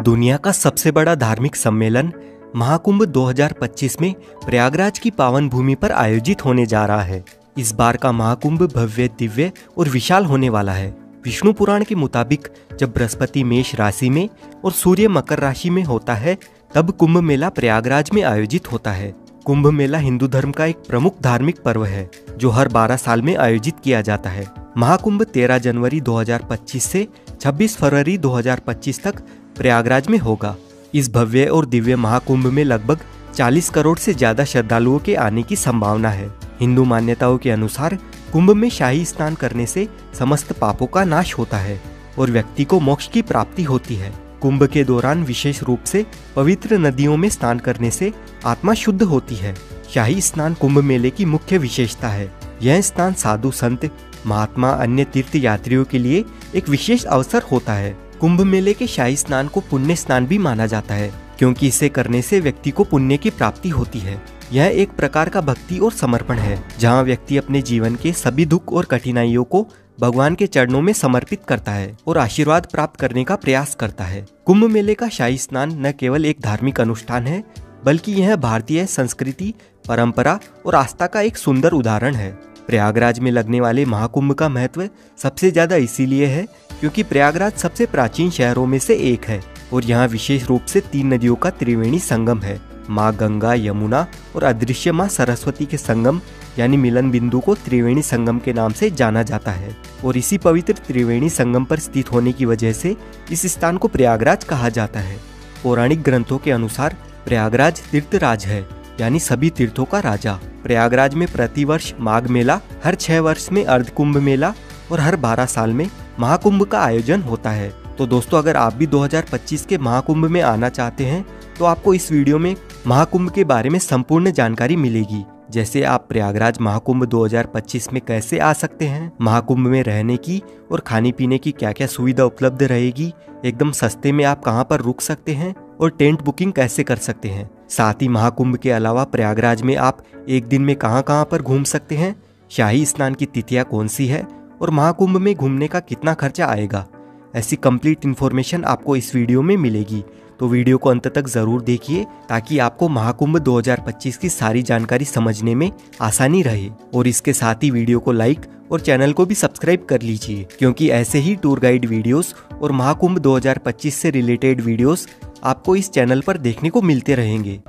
दुनिया का सबसे बड़ा धार्मिक सम्मेलन महाकुंभ 2025 में प्रयागराज की पावन भूमि पर आयोजित होने जा रहा है। इस बार का महाकुंभ भव्य, दिव्य और विशाल होने वाला है। विष्णु पुराण के मुताबिक जब बृहस्पति मेष राशि में और सूर्य मकर राशि में होता है, तब कुंभ मेला प्रयागराज में आयोजित होता है। कुंभ मेला हिंदू धर्म का एक प्रमुख धार्मिक पर्व है, जो हर 12 साल में आयोजित किया जाता है। महाकुंभ 13 जनवरी 2025 से 26 फरवरी 2025 तक प्रयागराज में होगा। इस भव्य और दिव्य महाकुंभ में लगभग 40 करोड़ से ज्यादा श्रद्धालुओं के आने की संभावना है। हिंदू मान्यताओं के अनुसार कुंभ में शाही स्नान करने से समस्त पापों का नाश होता है और व्यक्ति को मोक्ष की प्राप्ति होती है। कुंभ के दौरान विशेष रूप से पवित्र नदियों में स्नान करने से आत्मा शुद्ध होती है। शाही स्नान कुंभ मेले की मुख्य विशेषता है। यह स्नान साधु संत, महात्मा, अन्य तीर्थ यात्रियों के लिए एक विशेष अवसर होता है। कुंभ मेले के शाही स्नान को पुण्य स्नान भी माना जाता है, क्योंकि इसे करने से व्यक्ति को पुण्य की प्राप्ति होती है। यह एक प्रकार का भक्ति और समर्पण है, जहाँ व्यक्ति अपने जीवन के सभी दुख और कठिनाइयों को भगवान के चरणों में समर्पित करता है और आशीर्वाद प्राप्त करने का प्रयास करता है। कुंभ मेले का शाही स्नान न केवल एक धार्मिक अनुष्ठान है, बल्कि यह भारतीय संस्कृति, परंपरा और आस्था का एक सुंदर उदाहरण है। प्रयागराज में लगने वाले महाकुंभ का महत्व सबसे ज्यादा इसीलिए है क्योंकि प्रयागराज सबसे प्राचीन शहरों में से एक है और यहाँ विशेष रूप से 3 नदियों का त्रिवेणी संगम है। माँ गंगा, यमुना और अदृश्य माँ सरस्वती के संगम यानी मिलन बिंदु को त्रिवेणी संगम के नाम से जाना जाता है और इसी पवित्र त्रिवेणी संगम पर स्थित होने की वजह से इस स्थान को प्रयागराज कहा जाता है। पौराणिक ग्रंथों के अनुसार प्रयागराज तीर्थराज है, यानी सभी तीर्थों का राजा। प्रयागराज में प्रतिवर्ष माघ मेला, हर 6 वर्ष में अर्धकुंभ मेला और हर 12 साल में महाकुंभ का आयोजन होता है। तो दोस्तों, अगर आप भी 2025 के महाकुंभ में आना चाहते हैं तो आपको इस वीडियो में महाकुंभ के बारे में संपूर्ण जानकारी मिलेगी। जैसे आप प्रयागराज महाकुंभ 2025 में कैसे आ सकते हैं, महाकुंभ में रहने की और खाने पीने की क्या क्या सुविधा उपलब्ध रहेगी, एकदम सस्ते में आप कहां पर रुक सकते हैं और टेंट बुकिंग कैसे कर सकते हैं। साथ ही महाकुंभ के अलावा प्रयागराज में आप एक दिन में कहां पर घूम सकते हैं, शाही स्नान की तिथियां कौन सी है और महाकुंभ में घूमने का कितना खर्चा आएगा, ऐसी कंप्लीट इन्फॉर्मेशन आपको इस वीडियो में मिलेगी। तो वीडियो को अंत तक जरूर देखिए ताकि आपको महाकुंभ 2025 की सारी जानकारी समझने में आसानी रहे। और इसके साथ ही वीडियो को लाइक और चैनल को भी सब्सक्राइब कर लीजिए, क्योंकि ऐसे ही टूर गाइड वीडियोस और महाकुंभ 2025 से रिलेटेड वीडियोस आपको इस चैनल पर देखने को मिलते रहेंगे।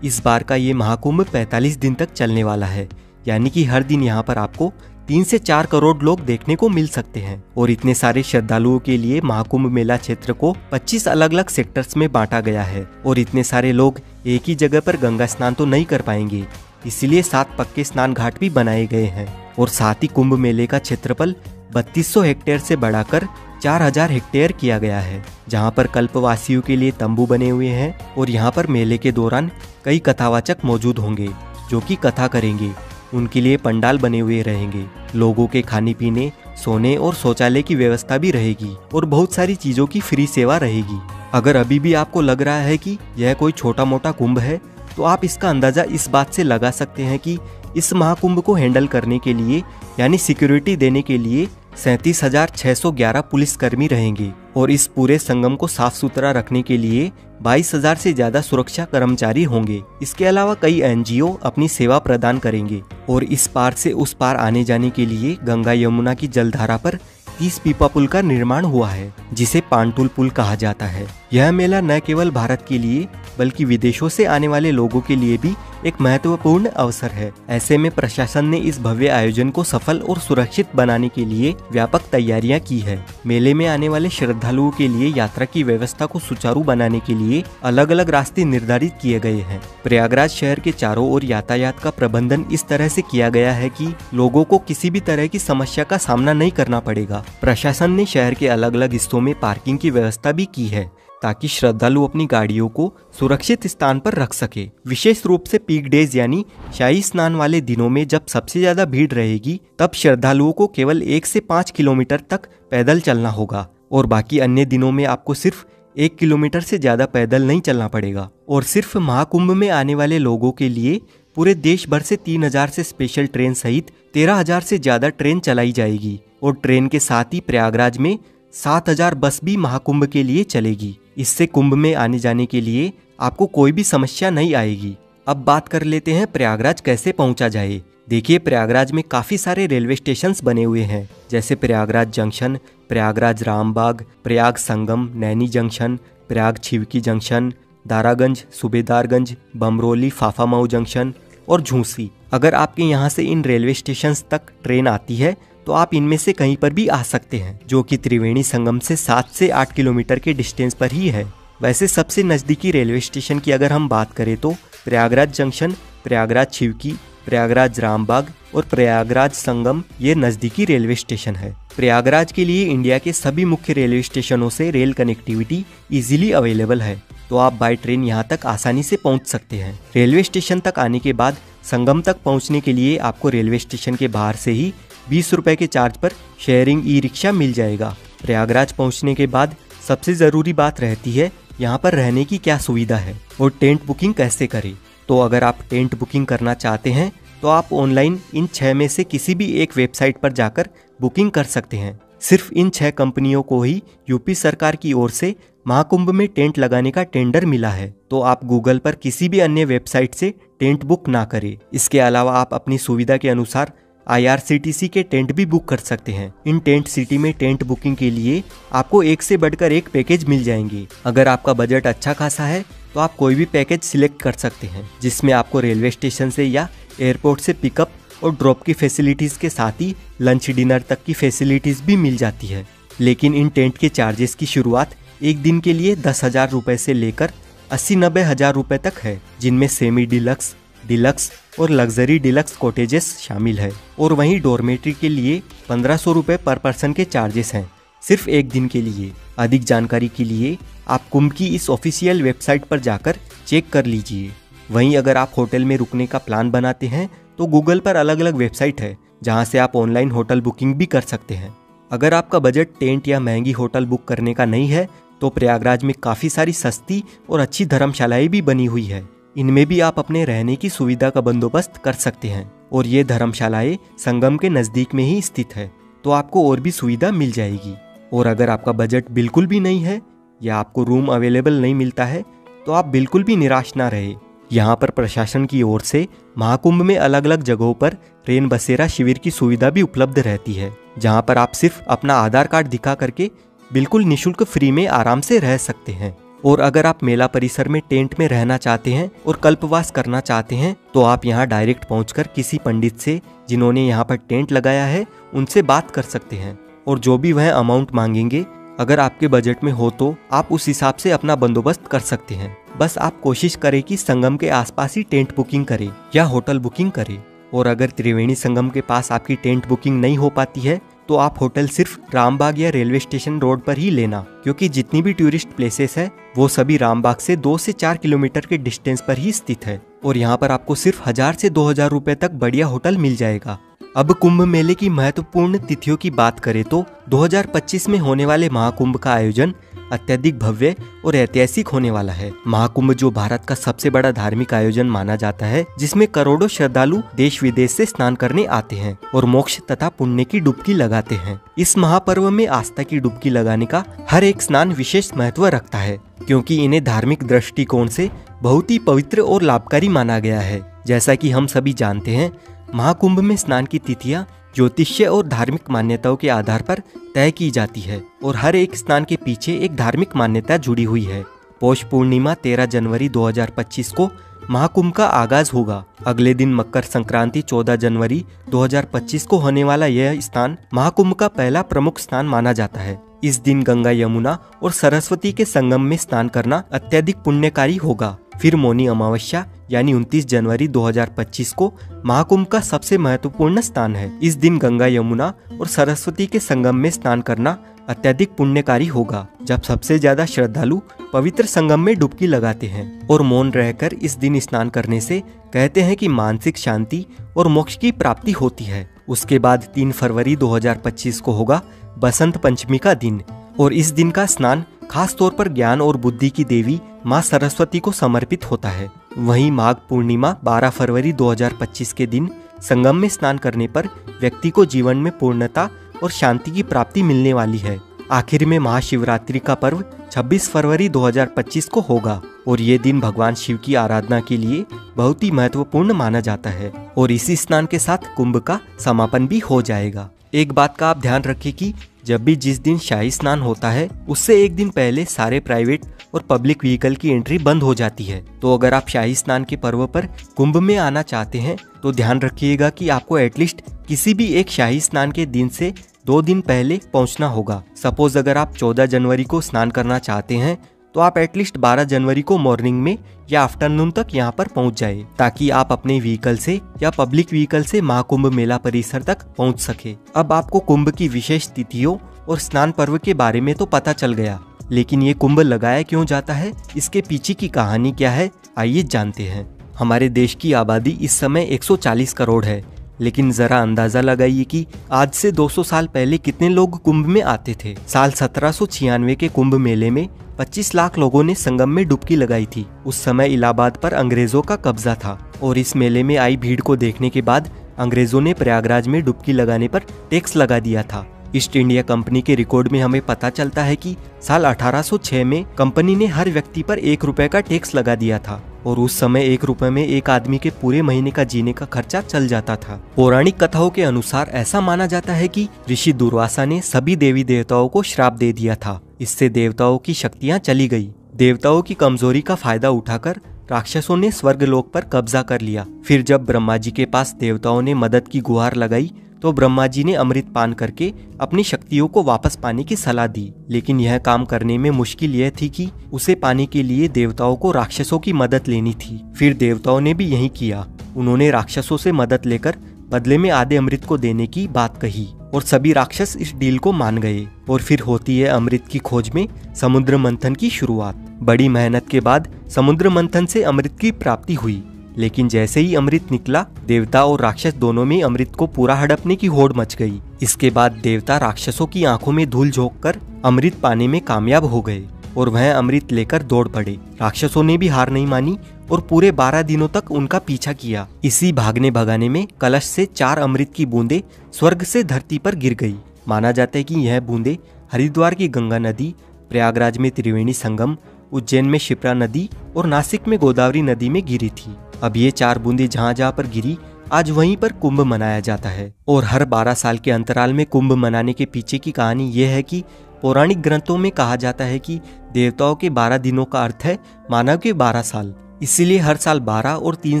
इस बार का ये महाकुंभ 45 दिन तक चलने वाला है, यानी कि हर दिन यहाँ पर आपको 3 से 4 करोड़ लोग देखने को मिल सकते हैं। और इतने सारे श्रद्धालुओं के लिए महाकुंभ मेला क्षेत्र को 25 अलग अलग सेक्टर्स में बांटा गया है और इतने सारे लोग एक ही जगह पर गंगा स्नान तो नहीं कर पाएंगे, इसलिए 7 पक्के स्नान घाट भी बनाए गए हैं। और साथ ही कुंभ मेले का क्षेत्रफल 3200 हेक्टेयर से बढ़ाकर 4000 हेक्टेयर किया गया है, जहाँ पर कल्पवासियों के लिए तंबू बने हुए हैं और यहाँ पर मेले के दौरान कई कथावाचक मौजूद होंगे जो कि कथा करेंगे। उनके लिए पंडाल बने हुए रहेंगे, लोगों के खाने पीने, सोने और शौचालय की व्यवस्था भी रहेगी और बहुत सारी चीजों की फ्री सेवा रहेगी। अगर अभी भी आपको लग रहा है कि यह कोई छोटा मोटा कुंभ है, तो आप इसका अंदाजा इस बात से लगा सकते हैं कि इस महाकुंभ को हैंडल करने के लिए यानी सिक्योरिटी देने के लिए 37,611 पुलिसकर्मी रहेंगे और इस पूरे संगम को साफ सुथरा रखने के लिए 22,000 से ज्यादा सुरक्षा कर्मचारी होंगे। इसके अलावा कई NGO अपनी सेवा प्रदान करेंगे और इस पार से उस पार आने जाने के लिए गंगा यमुना की जलधारा पर 30 पीपा पुल का निर्माण हुआ है, जिसे पांटुल पुल कहा जाता है। यह मेला न केवल भारत के लिए बल्कि विदेशों से आने वाले लोगों के लिए भी एक महत्वपूर्ण अवसर है। ऐसे में प्रशासन ने इस भव्य आयोजन को सफल और सुरक्षित बनाने के लिए व्यापक तैयारियां की है। मेले में आने वाले श्रद्धालुओं के लिए यात्रा की व्यवस्था को सुचारू बनाने के लिए अलग अलग रास्ते निर्धारित किए गए हैं। प्रयागराज शहर के चारों ओर यातायात का प्रबंधन इस तरह से किया गया है कि लोगों को किसी भी तरह की समस्या का सामना नहीं करना पड़ेगा। प्रशासन ने शहर के अलग अलग हिस्सों में पार्किंग की व्यवस्था भी की है, ताकि श्रद्धालु अपनी गाड़ियों को सुरक्षित स्थान पर रख सके। विशेष रूप से पीक डेज यानी शाही स्नान वाले दिनों में जब सबसे ज्यादा भीड़ रहेगी, तब श्रद्धालुओं को केवल 1 से 5 किलोमीटर तक पैदल चलना होगा और बाकी अन्य दिनों में आपको सिर्फ 1 किलोमीटर से ज्यादा पैदल नहीं चलना पड़ेगा। और सिर्फ महाकुंभ में आने वाले लोगों के लिए पूरे देश भर से 3000 से स्पेशल ट्रेन सहित 13,000 से ज्यादा ट्रेन चलाई जाएगी और ट्रेन के साथ ही प्रयागराज में 7000 बस भी महाकुंभ के लिए चलेगी। इससे कुंभ में आने जाने के लिए आपको कोई भी समस्या नहीं आएगी। अब बात कर लेते हैं प्रयागराज कैसे पहुंचा जाए। देखिए, प्रयागराज में काफी सारे रेलवे स्टेशंस बने हुए हैं, जैसे Prayagraj junction, Prayagraj Rambagh, Prayag Sangam, Naini junction, Prayag Chheoki junction, Daraganj, Subedarganj, Bamrauli, Phaphamau junction और झूसी। अगर आपके यहाँ से इन रेलवे स्टेशंस तक ट्रेन आती है तो आप इनमें से कहीं पर भी आ सकते हैं, जो कि त्रिवेणी संगम से 7 से 8 किलोमीटर के डिस्टेंस पर ही है। वैसे सबसे नज़दीकी रेलवे स्टेशन की अगर हम बात करें तो प्रयागराज जंक्शन, प्रयागराज छिवकी, प्रयागराज रामबाग और प्रयागराज संगम ये नज़दीकी रेलवे स्टेशन है। प्रयागराज के लिए इंडिया के सभी मुख्य रेलवे स्टेशनों से रेल कनेक्टिविटी इजीली अवेलेबल है, तो आप बाय ट्रेन यहाँ तक आसानी से पहुँच सकते हैं। रेलवे स्टेशन तक आने के बाद संगम तक पहुँचने के लिए आपको रेलवे स्टेशन के बाहर से ही 20 रुपए के चार्ज पर शेयरिंग ई रिक्शा मिल जाएगा। प्रयागराज पहुँचने के बाद सबसे ज़रूरी बात रहती है यहाँ पर रहने की क्या सुविधा है और टेंट बुकिंग कैसे करें। तो अगर आप टेंट बुकिंग करना चाहते हैं तो आप ऑनलाइन इन 6 में से किसी भी एक वेबसाइट पर जाकर बुकिंग कर सकते हैं। सिर्फ इन 6 कंपनियों को ही यूपी सरकार की ओर से महाकुंभ में टेंट लगाने का टेंडर मिला है, तो आप गूगल पर किसी भी अन्य वेबसाइट से टेंट बुक ना करें। इसके अलावा आप अपनी सुविधा के अनुसार IRCTC के टेंट भी बुक कर सकते हैं। इन टेंट सिटी में टेंट बुकिंग के लिए आपको एक से बढ़कर एक पैकेज मिल जाएंगे। अगर आपका बजट अच्छा खासा है तो आप कोई भी पैकेज सिलेक्ट कर सकते हैं, जिसमें आपको रेलवे स्टेशन से या एयरपोर्ट से पिकअप और ड्रॉप की फैसिलिटीज़ के साथ ही लंच डिनर तक की फैसिलिटीज़ भी मिल जाती है। लेकिन इन टेंट के चार्जेस की शुरुआत एक दिन के लिए 10,000 रुपये से लेकर 80-90 हज़ार रुपये तक है, जिनमें सेमी डिलक्स, डिलक्स और लग्जरी डिलक्स कॉटेजेस शामिल है। और वहीं डॉर्मेट्री के लिए 1500 रुपये पर पर्सन के चार्जेस हैं, सिर्फ एक दिन के लिए। अधिक जानकारी के लिए आप कुंभ की इस ऑफिशियल वेबसाइट पर जाकर चेक कर लीजिए। वहीं अगर आप होटल में रुकने का प्लान बनाते हैं तो गूगल पर अलग अलग वेबसाइट है, जहां से आप ऑनलाइन होटल बुकिंग भी कर सकते हैं। अगर आपका बजट टेंट या महंगी होटल बुक करने का नहीं है तो प्रयागराज में काफ़ी सारी सस्ती और अच्छी धर्मशालाएं भी बनी हुई है। इनमें भी आप अपने रहने की सुविधा का बंदोबस्त कर सकते हैं, और ये धर्मशालाएं संगम के नज़दीक में ही स्थित है, तो आपको और भी सुविधा मिल जाएगी। और अगर आपका बजट बिल्कुल भी नहीं है या आपको रूम अवेलेबल नहीं मिलता है तो आप बिल्कुल भी निराश ना रहे। यहाँ पर प्रशासन की ओर से महाकुंभ में अलग अलग जगहों पर रेन बसेरा शिविर की सुविधा भी उपलब्ध रहती है, जहाँ पर आप सिर्फ अपना आधार कार्ड दिखा करके बिल्कुल निःशुल्क फ्री में आराम से रह सकते हैं। और अगर आप मेला परिसर में टेंट में रहना चाहते हैं और कल्पवास करना चाहते हैं तो आप यहाँ डायरेक्ट पहुँचकर किसी पंडित से जिन्होंने यहाँ पर टेंट लगाया है उनसे बात कर सकते हैं, और जो भी वह अमाउंट मांगेंगे अगर आपके बजट में हो तो आप उस हिसाब से अपना बंदोबस्त कर सकते हैं। बस आप कोशिश करें कि संगम के आसपास ही टेंट बुकिंग करें या होटल बुकिंग करें। और अगर त्रिवेणी संगम के पास आपकी टेंट बुकिंग नहीं हो पाती है तो आप होटल सिर्फ रामबाग या रेलवे स्टेशन रोड पर ही लेना, क्योंकि जितनी भी टूरिस्ट प्लेसेस है वो सभी रामबाग से 2 से 4 किलोमीटर के डिस्टेंस पर ही स्थित है, और यहाँ पर आपको सिर्फ 1000 से 2000 रुपए तक बढ़िया होटल मिल जाएगा। अब कुंभ मेले की महत्वपूर्ण तिथियों की बात करें तो 2025 में होने वाले महाकुंभ का आयोजन अत्यधिक भव्य और ऐतिहासिक होने वाला है। महाकुंभ जो भारत का सबसे बड़ा धार्मिक आयोजन माना जाता है, जिसमें करोड़ों श्रद्धालु देश विदेश से स्नान करने आते हैं और मोक्ष तथा पुण्य की डुबकी लगाते हैं। इस महापर्व में आस्था की डुबकी लगाने का हर एक स्नान विशेष महत्व रखता है, क्योंकि इन्हें धार्मिक दृष्टिकोण से बहुत ही पवित्र और लाभकारी माना गया है। जैसा कि हम सभी जानते हैं, महाकुंभ में स्नान की तिथियां ज्योतिष्य और धार्मिक मान्यताओं के आधार पर तय की जाती है, और हर एक स्नान के पीछे एक धार्मिक मान्यता जुड़ी हुई है। पौष पूर्णिमा 13 जनवरी 2025 को महाकुंभ का आगाज होगा। अगले दिन मकर संक्रांति 14 जनवरी 2025 को होने वाला यह स्नान महाकुंभ का पहला प्रमुख स्नान माना जाता है। इस दिन गंगा, यमुना और सरस्वती के संगम में स्नान करना अत्यधिक पुण्यकारी होगा। फिर मौनी अमावस्या यानी 29 जनवरी 2025 को महाकुंभ का सबसे महत्वपूर्ण स्नान है। इस दिन गंगा, यमुना और सरस्वती के संगम में स्नान करना अत्यधिक पुण्यकारी होगा, जब सबसे ज्यादा श्रद्धालु पवित्र संगम में डुबकी लगाते हैं और मौन रहकर इस दिन स्नान करने से कहते हैं कि मानसिक शांति और मोक्ष की प्राप्ति होती है। उसके बाद 3 फरवरी 2025 को होगा बसंत पंचमी का दिन, और इस दिन का स्नान खास तौर पर ज्ञान और बुद्धि की देवी माँ सरस्वती को समर्पित होता है। वहीं माघ पूर्णिमा 12 फरवरी 2025 के दिन संगम में स्नान करने पर व्यक्ति को जीवन में पूर्णता और शांति की प्राप्ति मिलने वाली है। आखिर में महाशिवरात्रि का पर्व 26 फरवरी 2025 को होगा और ये दिन भगवान शिव की आराधना के लिए बहुत ही महत्वपूर्ण माना जाता है और इसी स्नान के साथ कुंभ का समापन भी हो जाएगा। एक बात का आप ध्यान रखें कि जब भी जिस दिन शाही स्नान होता है उससे एक दिन पहले सारे प्राइवेट और पब्लिक व्हीकल की एंट्री बंद हो जाती है। तो अगर आप शाही स्नान के पर्व पर कुंभ में आना चाहते हैं तो ध्यान रखिएगा कि आपको एटलीस्ट किसी भी एक शाही स्नान के दिन से 2 दिन पहले पहुंचना होगा। सपोज अगर आप 14 जनवरी को स्नान करना चाहते हैं तो आप एटलीस्ट 12 जनवरी को मॉर्निंग में या आफ्टरनून तक यहाँ पर पहुँच जाए, ताकि आप अपने व्हीकल से या पब्लिक व्हीकल से महाकुंभ मेला परिसर तक पहुँच सके। अब आपको कुंभ की विशेष तिथियों और स्नान पर्व के बारे में तो पता चल गया, लेकिन ये कुंभ लगाया क्यों जाता है, इसके पीछे की कहानी क्या है, आइए जानते हैं। हमारे देश की आबादी इस समय 140 करोड़ है, लेकिन जरा अंदाजा लगाइए कि आज से 200 साल पहले कितने लोग कुंभ में आते थे। साल 1796 के कुंभ मेले में 25 लाख लोगों ने संगम में डुबकी लगाई थी। उस समय इलाहाबाद पर अंग्रेजों का कब्जा था और इस मेले में आई भीड़ को देखने के बाद अंग्रेजों ने प्रयागराज में डुबकी लगाने पर टैक्स लगा दिया था। ईस्ट इंडिया कंपनी के रिकॉर्ड में हमें पता चलता है कि साल 1806 में कंपनी ने हर व्यक्ति पर 1 रुपए का टैक्स लगा दिया था और उस समय 1 रुपए में एक आदमी के पूरे महीने का जीने का खर्चा चल जाता था। पौराणिक कथाओं के अनुसार ऐसा माना जाता है कि ऋषि दुर्वासा ने सभी देवी देवताओं को श्राप दे दिया था। इससे देवताओं की शक्तियां चली गई। देवताओं की कमजोरी का फायदा उठाकर राक्षसों ने स्वर्गलोक पर कब्जा कर लिया। फिर जब ब्रह्मा जी के पास देवताओं ने मदद की गुहार लगाई तो ब्रह्मा जी ने अमृत पान करके अपनी शक्तियों को वापस पाने की सलाह दी, लेकिन यह काम करने में मुश्किल यह थी कि उसे पाने के लिए देवताओं को राक्षसों की मदद लेनी थी। फिर देवताओं ने भी यही किया। उन्होंने राक्षसों से मदद लेकर बदले में आधे अमृत को देने की बात कही और सभी राक्षस इस डील को मान गए। और फिर होती है अमृत की खोज में समुद्र मंथन की शुरुआत। बड़ी मेहनत के बाद समुद्र मंथन से अमृत की प्राप्ति हुई, लेकिन जैसे ही अमृत निकला देवता और राक्षस दोनों में अमृत को पूरा हड़पने की होड़ मच गई। इसके बाद देवता राक्षसों की आंखों में धूल झोंककर अमृत पाने में कामयाब हो गए और वह अमृत लेकर दौड़ पड़े। राक्षसों ने भी हार नहीं मानी और पूरे 12 दिनों तक उनका पीछा किया। इसी भागने भगाने में कलश से 4 अमृत की बूंदें स्वर्ग से धरती पर गिर गई। माना जाता है कि यह बूंदें हरिद्वार की गंगा नदी, प्रयागराज में त्रिवेणी संगम, उज्जैन में शिप्रा नदी और नासिक में गोदावरी नदी में गिरी थी। अब ये 4 बूंदें जहाँ जहाँ पर गिरी आज वहीं पर कुंभ मनाया जाता है। और हर 12 साल के अंतराल में कुंभ मनाने के पीछे की कहानी ये है कि पौराणिक ग्रंथों में कहा जाता है कि देवताओं के 12 दिनों का अर्थ है मानव के 12 साल। इसीलिए हर साल 12 और 3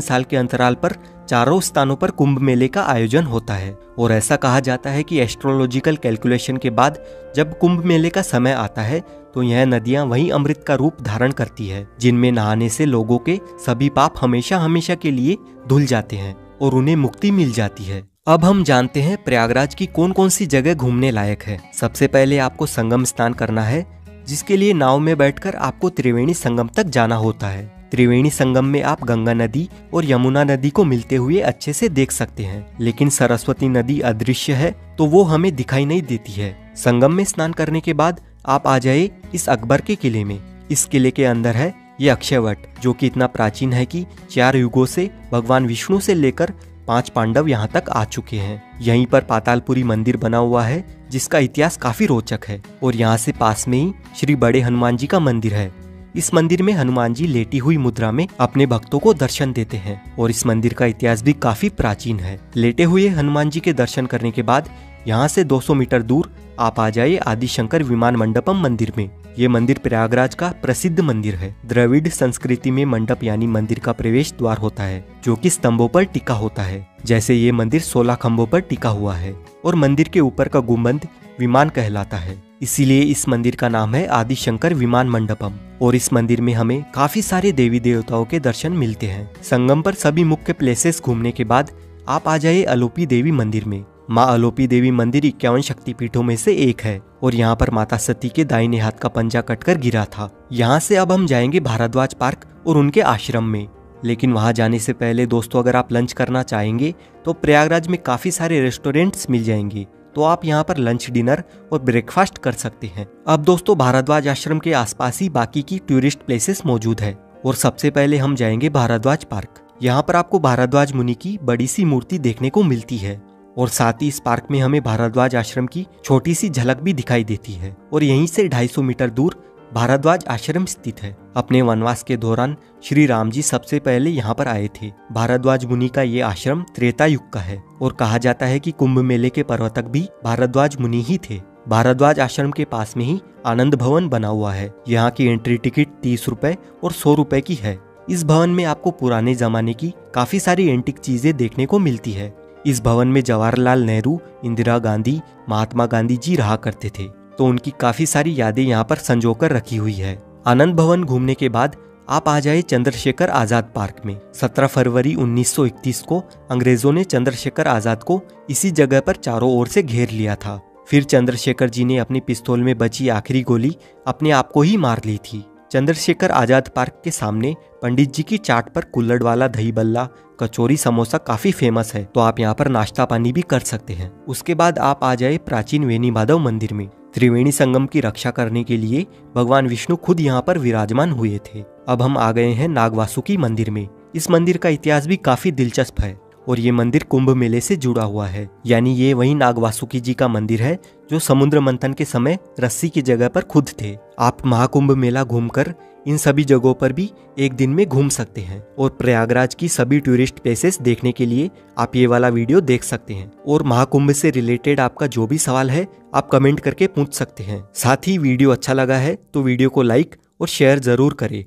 साल के अंतराल पर चारों स्थानों पर कुंभ मेले का आयोजन होता है। और ऐसा कहा जाता है कि एस्ट्रोलॉजिकल कैलकुलेशन के बाद जब कुंभ मेले का समय आता है तो यह नदियां वही अमृत का रूप धारण करती है, जिनमें नहाने से लोगों के सभी पाप हमेशा हमेशा के लिए धुल जाते हैं और उन्हें मुक्ति मिल जाती है। अब हम जानते हैं प्रयागराज की कौन कौन सी जगह घूमने लायक है। सबसे पहले आपको संगम स्नान करना है, जिसके लिए नाव में बैठकर आपको त्रिवेणी संगम तक जाना होता है। त्रिवेणी संगम में आप गंगा नदी और यमुना नदी को मिलते हुए अच्छे से देख सकते हैं, लेकिन सरस्वती नदी अदृश्य है तो वो हमें दिखाई नहीं देती है। संगम में स्नान करने के बाद आप आ जाए इस अकबर के किले में। इस किले के अंदर है ये अक्षयवट, जो कि इतना प्राचीन है कि 4 युगों से भगवान विष्णु से लेकर 5 पांडव यहाँ तक आ चुके हैं। यहीं पर पातालपुरी मंदिर बना हुआ है, जिसका इतिहास काफी रोचक है। और यहाँ से पास में ही श्री बड़े हनुमान जी का मंदिर है। इस मंदिर में हनुमान जी लेटी हुई मुद्रा में अपने भक्तों को दर्शन देते हैं और इस मंदिर का इतिहास भी काफी प्राचीन है। लेटे हुए हनुमान जी के दर्शन करने के बाद यहाँ से 200 मीटर दूर आप आ जाइए आदिशंकर विमान मंडपम मंदिर में। ये मंदिर प्रयागराज का प्रसिद्ध मंदिर है। द्रविड़ संस्कृति में मंडप यानी मंदिर का प्रवेश द्वार होता है, जो कि स्तंभों पर टिका होता है। जैसे ये मंदिर 16 खंभों पर टिका हुआ है और मंदिर के ऊपर का गुंबद विमान कहलाता है। इसीलिए इस मंदिर का नाम है आदिशंकर विमान मंडपम। और इस मंदिर में हमें काफी सारे देवी देवताओं के दर्शन मिलते हैं। संगम पर सभी मुख्य प्लेसेस घूमने के बाद आप आ जाइए अलोपी देवी मंदिर में। माँ अलोपी देवी मंदिर 51 शक्तिपीठों में से एक है और यहाँ पर माता सती के दाहिने हाथ का पंजा कटकर गिरा था। यहाँ से अब हम जाएंगे भारद्वाज पार्क और उनके आश्रम में। लेकिन वहाँ जाने से पहले दोस्तों, अगर आप लंच करना चाहेंगे तो प्रयागराज में काफी सारे रेस्टोरेंट्स मिल जाएंगे, तो आप यहाँ पर लंच, डिनर और ब्रेकफास्ट कर सकते हैं। अब दोस्तों, भारद्वाज आश्रम के आसपास ही बाकी की टूरिस्ट प्लेसेस मौजूद है और सबसे पहले हम जाएंगे भारद्वाज पार्क। यहाँ पर आपको भारद्वाज मुनि की बड़ी सी मूर्ति देखने को मिलती है और साथ ही इस पार्क में हमें भारद्वाज आश्रम की छोटी सी झलक भी दिखाई देती है। और यहीं से 250 मीटर दूर भारद्वाज आश्रम स्थित है। अपने वनवास के दौरान श्री राम जी सबसे पहले यहाँ पर आए थे। भारद्वाज मुनि का ये आश्रम त्रेता युग का है और कहा जाता है कि कुंभ मेले के प्रवर्तक भी भारद्वाज मुनि ही थे। भारद्वाज आश्रम के पास में ही आनंद भवन बना हुआ है। यहाँ की एंट्री टिकट 30 रुपए और 100 रुपए की है। इस भवन में आपको पुराने जमाने की काफी सारी एंटिक चीजें देखने को मिलती है। इस भवन में जवाहरलाल नेहरू, इंदिरा गांधी, महात्मा गांधी जी रहा करते थे, तो उनकी काफी सारी यादें यहाँ पर संजोकर रखी हुई है। आनंद भवन घूमने के बाद आप आ जाए चंद्रशेखर आजाद पार्क में। 17 फरवरी 1931 को अंग्रेजों ने चंद्रशेखर आजाद को इसी जगह पर चारों ओर से घेर लिया था। फिर चंद्रशेखर जी ने अपनी पिस्तौल में बची आखिरी गोली अपने आप को ही मार ली थी। चंद्रशेखर आजाद पार्क के सामने पंडित जी की चाट पर कुल्हड़ वाला दही बल्ला, कचौरी, समोसा काफी फेमस है, तो आप यहाँ पर नाश्ता पानी भी कर सकते हैं। उसके बाद आप आ जाए प्राचीन वेणी माधव मंदिर में। त्रिवेणी संगम की रक्षा करने के लिए भगवान विष्णु खुद यहाँ पर विराजमान हुए थे। अब हम आ गए हैं नागवासुकी मंदिर में। इस मंदिर का इतिहास भी काफी दिलचस्प है और ये मंदिर कुंभ मेले से जुड़ा हुआ है। यानी ये वही नागवासुकी जी का मंदिर है जो समुद्र मंथन के समय रस्सी की जगह पर खुद थे। आप महाकुंभ मेला घूमकर इन सभी जगहों पर भी एक दिन में घूम सकते हैं। और प्रयागराज की सभी टूरिस्ट प्लेसेस देखने के लिए आप ये वाला वीडियो देख सकते हैं। और महाकुंभ से रिलेटेड आपका जो भी सवाल है आप कमेंट करके पूछ सकते हैं। साथ ही वीडियो अच्छा लगा है तो वीडियो को लाइक और शेयर जरूर करें।